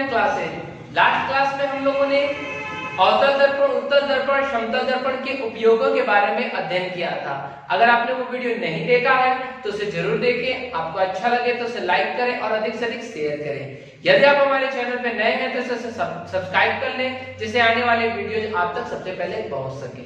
Online classes. Last class में हम लोगों ने अवतल दर्पण, उत्तल दर्पण, समतल दर्पण के उपयोगों के बारे में अध्ययन किया था। अगर आपने वो वीडियो नहीं देखा है तो उसे जरूर देखें। आपको अच्छा लगे तो उसे लाइक करें और अधिक से अधिक शेयर करें। यदि आप हमारे चैनल पे नए हैं तो इसे सब्सक्राइब कर लें, जिससे आने वाले वीडियोज आप तक सबसे पहले पहुंच सके।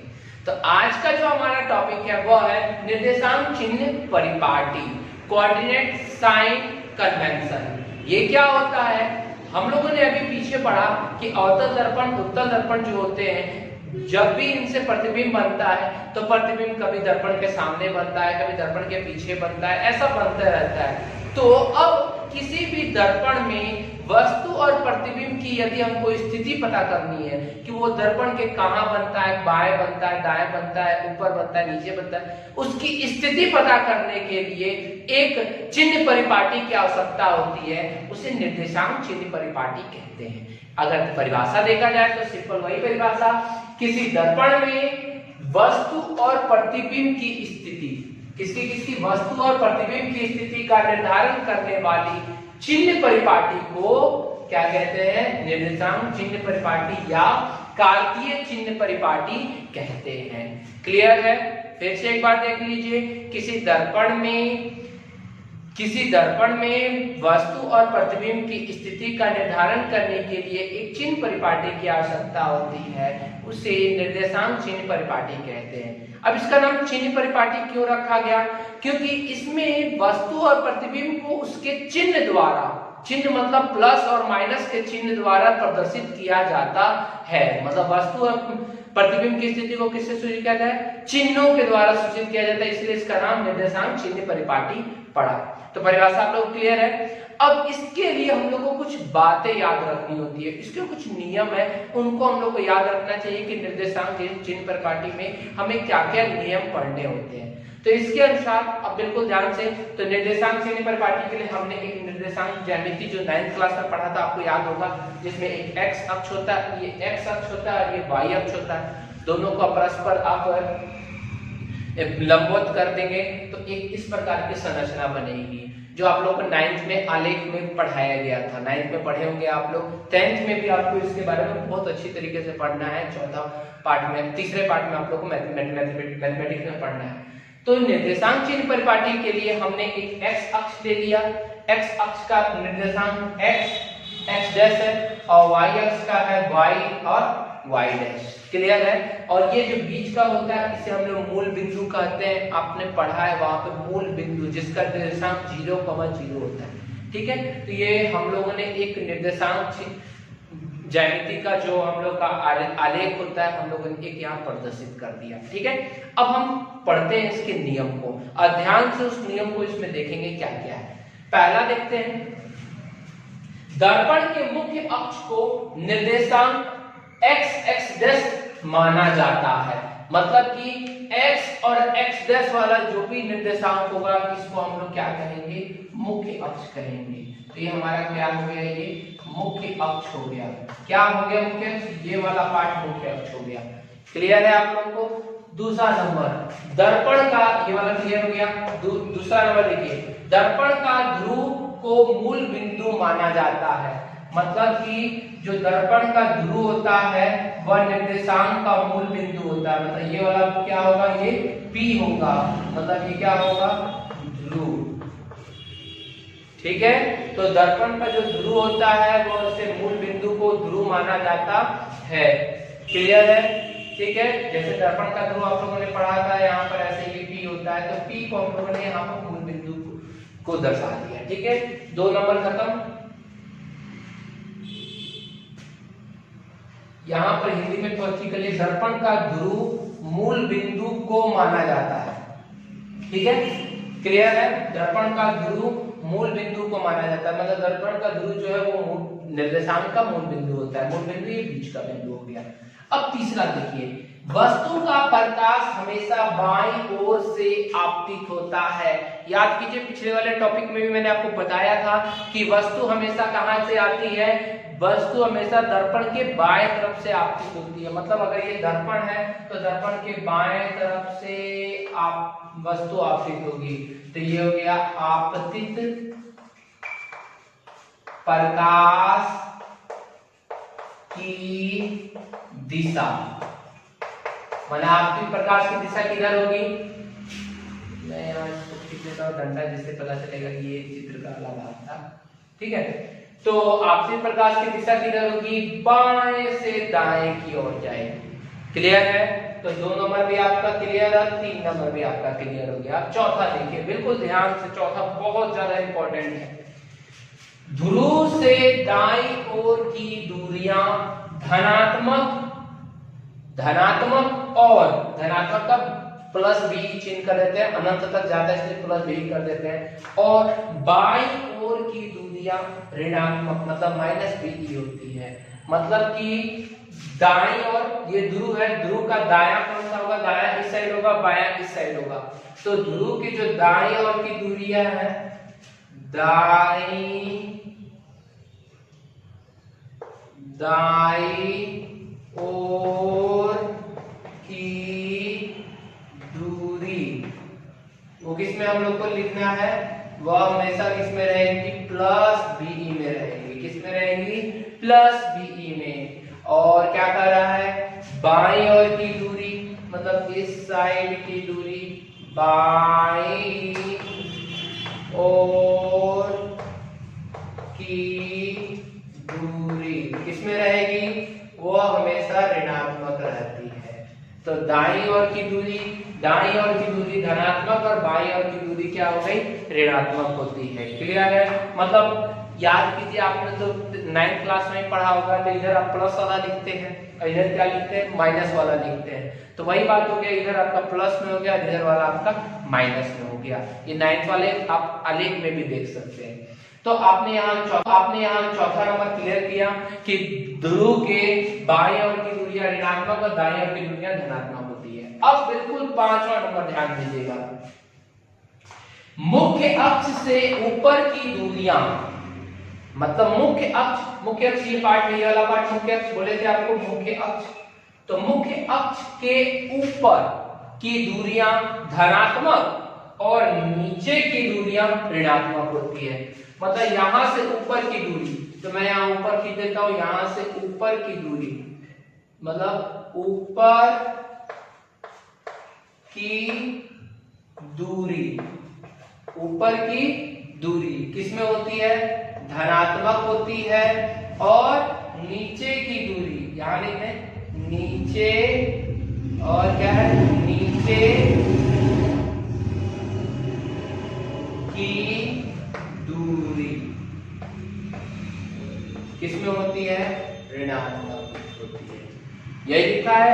तो आज का जो हमारा टॉपिक है वो है निर्देशांक चिन्ह परिपाटी, कोऑर्डिनेट साइन कन्वेंशन। ये क्या होता है? हम लोगों ने अभी पीछे पढ़ा कि अवतल दर्पण, उत्तल दर्पण जो होते हैं, जब भी इनसे प्रतिबिंब बनता है तो प्रतिबिंब कभी दर्पण के सामने बनता है, कभी दर्पण के पीछे बनता है, ऐसा बनता रहता है। तो अब किसी भी दर्पण में वस्तु और प्रतिबिंब की यदि हमको स्थिति पता करनी है कि वो दर्पण के कहाँ बनता है, बाएं बनता है, दाएं बनता है, ऊपर बनता है, नीचे बनता है, उसकी स्थिति पता करने के लिए एक चिन्ह परिपाटी की आवश्यकता होती है। उसे निर्देशांक चिन्ह परिपाटी कहते हैं। अगर परिभाषा देखा जाए तो सिंपल वही परिभाषा, किसी दर्पण में वस्तु और प्रतिबिंब की स्थिति, किसकी वस्तु और प्रतिबिंब की स्थिति का निर्धारण करने वाली चिन्ह परिपाटी को क्या कहते हैं? निर्देशांक चिन्ह परिपाटी या कार्तीय चिन्ह परिपाटी कहते हैं। क्लियर है? फिर से एक बार देख लीजिए, किसी दर्पण में वस्तु और प्रतिबिंब की स्थिति का निर्धारण करने के लिए एक चिन्ह परिपाटी की आवश्यकता होती है, उसे निर्देशांक चिन्ह परिपाटी कहते हैं। अब इसका नाम चिन्ह परिपाटी क्यों रखा गया? क्योंकि इसमें वस्तु और प्रतिबिंब को उसके चिन्ह द्वारा, चिन्ह मतलब प्लस और माइनस के चिन्ह द्वारा प्रदर्शित किया जाता है। मतलब वस्तु और प्रतिबिंब की स्थिति को किससे सूचित किया जाता है? चिन्हों के द्वारा सूचित किया जाता है, इसलिए इसका नाम निर्देशांक चिन्ह परिपाटी पड़ा। तो परिभाषा आप लोग क्लियर है? अब इसके लिए हम लोग को कुछ बातें याद रखनी होती है, इसके कुछ नियम है, उनको हम लोग को याद रखना चाहिए कि निर्देशांक चिन्ह परिपाटी में हमें क्या क्या नियम पढ़ने होते हैं। तो इसके अनुसार अब बिल्कुल ध्यान से, तो निर्देशांक चिन्ह परिपाटी के लिए हमने एक निर्देशांक ज्यामिति जो 9th क्लास में पढ़ा था, आपको याद होगा, जिसमें एक एक्स अक्ष होता है, ये एक्स अक्ष होता है और ये वाई अक्ष होता है। दोनों को परस्पर आप लंबवत कर देंगे तो एक इस प्रकार की संरचना बनेगी, जो आप लोग को 9th में आलेख में पढ़ाया गया था। 9th में पढ़े होंगे आप लोग, 10th में भी आपको इसके बारे में बहुत अच्छी तरीके से पढ़ना है। चौथा पार्ट में, तीसरे पार्ट में आप लोग को मैथमेटिक्स में पढ़ना है। तो निर्देशांक चिन्ह परिपाटी के लिए हमने एक एक्स अक्ष ले लिया, एक्स अक्ष का निर्देशांक एक्स डैश है और वाई अक्ष का है वाई और वाई डैश। क्लियर है? और ये जो बीच का होता है इसे हम लोग मूल बिंदु कहते हैं। आपने पढ़ा है वहां पे मूल बिंदु, जिसका निर्देशांक 0,0 होता है। ठीक है? तो ये हम लोगों ने एक निर्देशांक ज्यामिति का जो हम लोग का आलेख होता है, हम लोगों ने एक यहाँ प्रदर्शित कर दिया। ठीक है? अब हम पढ़ते हैं इसके नियम को और ध्यान से उस नियम को इसमें देखेंगे क्या क्या है। पहला देखते हैं, दर्पण के मुख्य अक्ष को निर्देशांक x डैश माना जाता है। मतलब कि x और x डैश वाला जो भी निर्देशांक होगा, इसको हम लोग क्या कहेंगे? मुख्य अक्ष कहेंगे। तो ये हमारा क्या हो गया? ये मुख्य अक्ष हो गया। क्या हो गया मुख्य अक्ष? ये वाला पार्ट मुख्य अक्ष हो गया। क्लियर है आप लोगों को? दूसरा नंबर, दर्पण का, ये वाला क्लियर हो गया। दूसरा नंबर देखिए, दर्पण का ध्रुव को मूल बिंदु माना जाता है। मतलब कि जो दर्पण का ध्रुव होता है वह निर्देशांक का मूल बिंदु होता है। मतलब ये वाला क्या होगा? ये P होगा। मतलब ये क्या होगा? ध्रुव। ठीक है? तो दर्पण का जो ध्रुव होता है वो उससे मूल बिंदु को ध्रुव माना जाता है। क्लियर है? ठीक है? जैसे दर्पण का ध्रुव आप लोगों ने पढ़ा था, यहाँ पर ऐसे ये P होता है, तो P को हम लोगों ने यहाँ पर मूल बिंदु को दर्शा दिया। ठीक है? 2 नंबर खत्म। यहाँ पर हिंदी में प्रैक्टिकली दर्पण का ध्रुव मूल बिंदु को माना जाता है। ठीक है? क्लियर है? दर्पण का ध्रुव मूल बिंदु को माना जाता है। मतलब दर्पण का ध्रुव जो है वो निर्देशांक का मूल बिंदु होता है। मूल बिंदु ये बीच का बिंदु हो गया। अब तीसरा देखिए, वस्तु का प्रकाश हमेशा बाईं ओर से आपतित होता है। याद कीजिए, पिछले वाले टॉपिक में भी मैंने आपको बताया था कि वस्तु हमेशा कहां से आती है? वस्तु हमेशा दर्पण के बाएं तरफ से आपतित होती है। मतलब अगर ये दर्पण है तो दर्पण के बाएं तरफ से वस्तु आपतित होगी। तो ये हो गया आपतित प्रकाश दिशा, माना आपकी प्रकाश की दिशा किधर होगी, मैं यहाँ खींच देता हूँ डंडा जिससे पता चलेगा कि ये चित्र का अलग भाग था। ठीक है, तो आपसी प्रकाश की दिशा किधर होगी, बाएं से दाएं की ओर जाएगी। क्लियर है, तो 2 नंबर भी आपका क्लियर है, 3 नंबर भी आपका क्लियर हो गया। अब चौथा देखिए, बिल्कुल ध्यान से, चौथा बहुत ज्यादा इंपॉर्टेंट है। ध्रुव से दाईं ओर की दूरियां धनात्मक और धनात्मक का प्लस बी चिन्ह कर देते हैं, अनंत तक जाता है इसलिए प्लस बी कर देते हैं, और बाईं ओर की दूरियां ऋणात्मक मतलब माइनस बी होती है। मतलब कि दाईं ओर ये ध्रुव है, ध्रुव का दायां कौन सा होगा, दायां इस साइड होगा, बायां इस साइड होगा। तो ध्रुव की जो दाईं ओर की दूरियां हैं, दाईं ओर की दूरी वो किसमें हम लोग को लिखना है, वह हमेशा किसमें रहेगी, प्लस बीई में रहेगी। किसमें रहेगी, प्लस बीई में। और क्या कर रहा है, बाईं ओर की दूरी मतलब इस साइड की दूरी, बाईं ओर की दूरी किसमें रहेगी, वो हमेशा ऋणात्मक रहती है। तो दाईं ओर की दूरी धनात्मक और बाईं ओर की दूरी क्या हो गई, ऋणात्मक होती है। क्लियर है, मतलब याद कीजिए, आपने तो 9th क्लास में पढ़ा होगा, तो इधर आप प्लस वाला लिखते हैं और इधर क्या लिखते हैं, माइनस वाला लिखते हैं। तो वही बात हो गया, इधर आपका प्लस में हो गया, इधर वाला आपका माइनस में हो गया। ये 9th वाले आप आलेख में भी देख सकते हैं। तो आपने यहाँ चौथा नंबर क्लियर किया कि ध्रुव के बाईं ओर की दूरियां ऋणात्मक और दाईं ओर की दूरियां धनात्मक होती है। अब बिल्कुल 5वां नंबर ध्यान दीजिएगा, मुख्य अक्ष से ऊपर की दूरियां, मतलब मुख्य अक्ष ये पार्ट में, ये वाला पार्ट मुख्य अक्ष बोले थे आपको, मुख्य अक्ष। तो मुख्य अक्ष के ऊपर की दूरियां धनात्मक और नीचे की दूरियां ऋणात्मक होती है। मतलब यहां से ऊपर की दूरी, तो मैं यहां ऊपर खींच देता हूं, यहां से ऊपर की दूरी मतलब ऊपर की दूरी किसमें होती है, धनात्मक होती है। और नीचे की दूरी, यहां लिखते हैं नीचे, और क्या है, नीचे की दूरी किसमें होती है, ऋणात्मक होती है। यही लिखा है,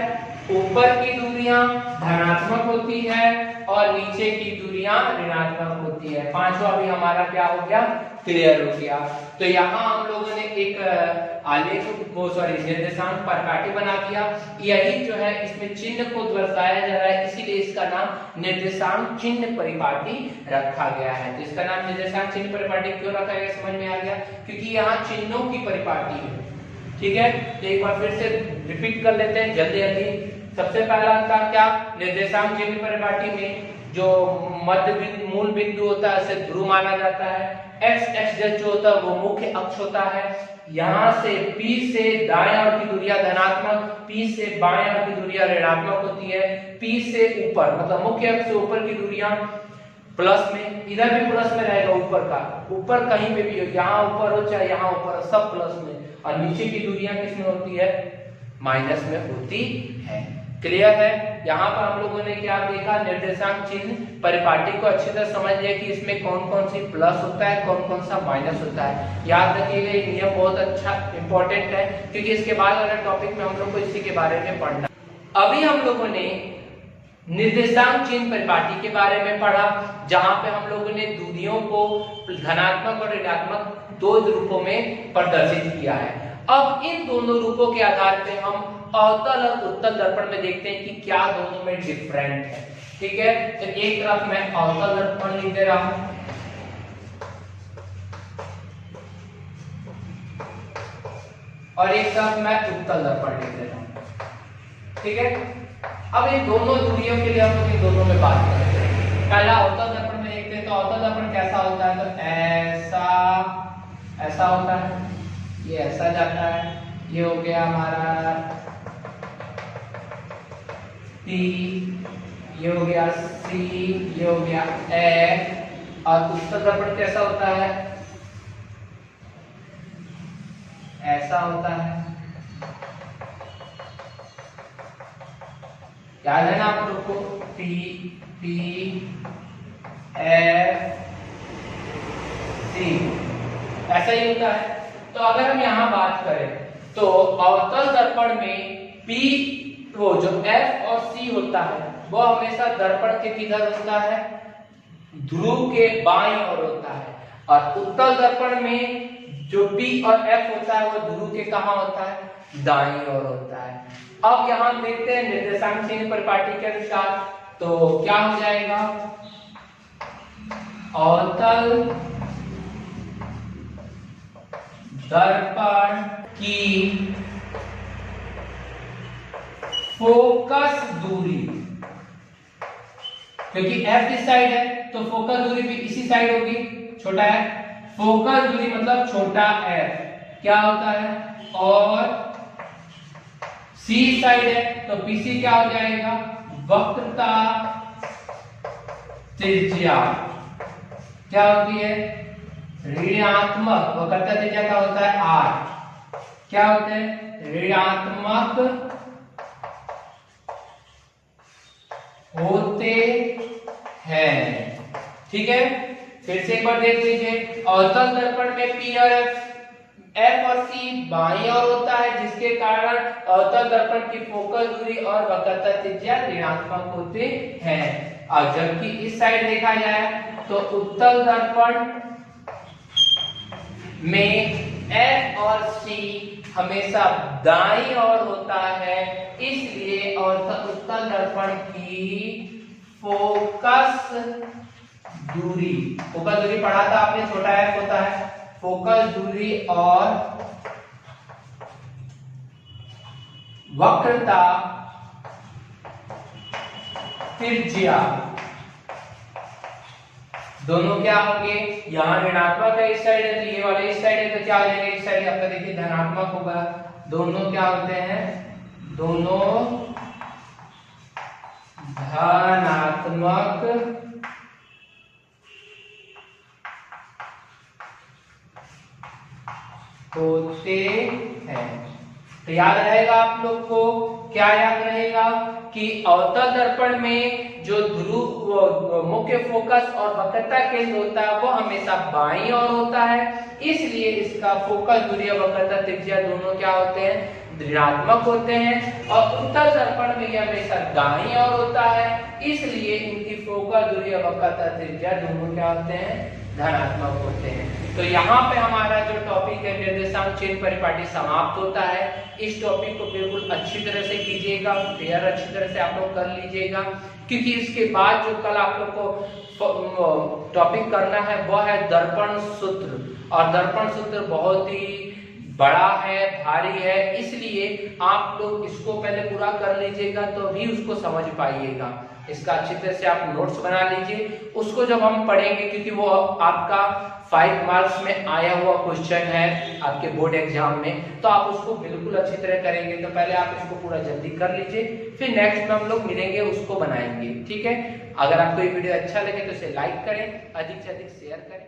ऊपर की दूरियां धनात्मक होती है और नीचे की दूरियां ऋणात्मक होती है। 5वां भी हमारा क्या हो गया, क्लियर हो गया। तो यहाँ हम लोगों ने एक आलेख निर्देशांक परिपाटी बना दिया। यही जो है इसमें चिन्ह को दर्शाया जा रहा है, इसीलिए इसका नाम निर्देशांक चिन्ह परिपाटी रखा गया है। तो इसका नाम निर्देशांक चिन्ह परिपाटी क्यों रखा गया, समझ में आ गया, क्योंकि यहाँ चिन्हों की परिपाटी है। ठीक है, तो एक बार फिर से रिपीट कर लेते हैं जल्दी जल्दी। सबसे पहला था क्या, निर्देशांक चिन्ह परिपाटी में जो मध्य बिंदु, मूल बिंदु होता है उसे ध्रुव माना जाता है। x जो होता है वो मुख्य अक्ष होता है। यहाँ से P से दाएं ओर की दूरियां धनात्मक, P से बाएं ओर की दूरियां ऋणात्मक होती है। P से ऊपर मतलब मुख्य अक्ष से ऊपर की दूरियां प्लस में, इधर भी प्लस में रहेगा, ऊपर का, ऊपर कहीं पे भी हो, यहाँ ऊपर हो चाहे यहाँ ऊपर, सब प्लस में। और नीचे की दूरियां किसमें होती है, माइनस में होती है। क्लियर है, यहाँ पर हम लोगों ने क्या देखा, निर्देशांक चिन्ह परिपाटी को अच्छी तरह समझ लिया कि इसमें कौन कौन सी प्लस होता है, कौन कौन सा माइनस होता है। याद रखिएगा, ये नियम बहुत अच्छा इंपॉर्टेंट है, क्योंकि इसके बाद वाले टॉपिक में हम लोग को इसी के बारे में पढ़ना। अभी हम लोगों ने निर्देशांक चिन्ह परिपाटी के बारे में पढ़ा, जहां पे हम लोगों ने दूरियों को धनात्मक और ऋणात्मक दो रूपों में प्रदर्शित किया है। अब इन दोनों रूपों के आधार पे हम अवतल और उत्तल दर्पण में देखते हैं कि क्या दोनों में डिफरेंट है। ठीक है, तो एक तरफ मैं अवतल दर्पण लिख दे रहा हूं और एक तरफ मैं उत्तल दर्पण लिख दे रहा हूं। ठीक है, अब इन दोनों दूरियों के लिए हम लोग इन दोनों में बात करते हैं। पहला अवतल दर्पण में देखते हैं, तो अवतल दर्पण कैसा होता है, तो ऐसा होता है, ये ऐसा जाता है, ये हो गया हमारा P, ये हो गया C, ये हो गया F। और उत्तल दर्पण कैसा होता है? ऐसा होता है। याद है ना आप लोग को? P, P, F, C, ऐसा ही होता है। तो अगर हम यहाँ बात करें तो अवतल दर्पण में P, वो जो F और C होता है वो हमेशा दर्पण के किधर होता है? ध्रुव के बाईं ओर होता है। और उत्तल दर्पण में जो P और F होता है वो ध्रुव के कहाँ होता है? दाईं ओर होता है। अब यहाँ देखते हैं निर्देशांक चिन्ह परिपाटी के अनुसार, तो क्या हो जाएगा? अवतल दर्पण की फोकस दूरी, क्योंकि F इस साइड है तो फोकस दूरी भी इसी साइड होगी, छोटा है। फोकस दूरी मतलब छोटा f क्या होता है? और C साइड है तो PC क्या हो जाएगा? वक्रता त्रिज्या क्या होती है? ऋणात्मक। वक्रता त्रिज्या क्या होता है? R। क्या होते हैं? ऋणात्मक होते हैं। ठीक है, फिर से एक बार देख लीजिए। अवतल दर्पण में P और F और C बाईं ओर होता है, जिसके कारण अवतल दर्पण की फोकल दूरी और वक्रता त्रिज्या ऋणात्मक होते हैं। और जबकि इस साइड देखा जाए तो उत्तल दर्पण में F और C हमेशा दाईं ओर होता है, इसलिए उत्तल दर्पण की फोकस दूरी पढ़ा था आपने, छोटा f होता है। फोकस दूरी और वक्रता त्रिज्या दोनों क्या होंगे? यहाँ ऋणात्मक है इस साइड है तो ये वाले इस साइड है तो क्या हो जाएगा? इस साइड आपका देखिए धनात्मक होगा। दोनों क्या होते हैं? दोनों धनात्मक होते हैं। तो याद रहेगा आप लोग को, क्या याद रहेगा? कि अवतल दर्पण में जो ध्रुव मुख्य फोकस और वक्रता केंद्र होता है वो हमेशा बाईं ओर होता है, इसलिए इसका फोकस दूरी और वक्रता त्रिज्या दोनों क्या होते हैं? ऋणात्मक होते हैं। और उत्तल दर्पण में यह हमेशा दाईं ओर होता है, इसलिए इनकी फोकस दूरी और वक्रता त्रिज्या दोनों क्या होते हैं? धनात्मक होते हैं। तो यहाँ पे हमारा जो टॉपिक है निर्देशांक चिन्ह परिपाटी समाप्त होता है। इस टॉपिक को बिल्कुल अच्छी तरह से कीजिएगा, क्लियर अच्छी तरह से आप लोग कर लीजिएगा, क्योंकि इसके बाद जो कल आप लोग को टॉपिक करना है वह है दर्पण सूत्र। और दर्पण सूत्र बहुत ही बड़ा है, भारी है, इसलिए आप लोग इसको पहले पूरा कर लीजिएगा तो भी उसको समझ पाइएगा। इसका अच्छी तरह से आप नोट्स बना लीजिए, उसको जब हम पढ़ेंगे, क्योंकि वो आपका 5 मार्क्स में आया हुआ क्वेश्चन है आपके बोर्ड एग्जाम में, तो आप उसको बिल्कुल अच्छी तरह करेंगे। तो पहले आप इसको पूरा जल्दी कर लीजिए, फिर नेक्स्ट में हम लोग मिलेंगे, उसको बनाएंगे। ठीक है, अगर आपको ये वीडियो अच्छा लगे तो इसे लाइक करें, अधिक से अधिक शेयर करें।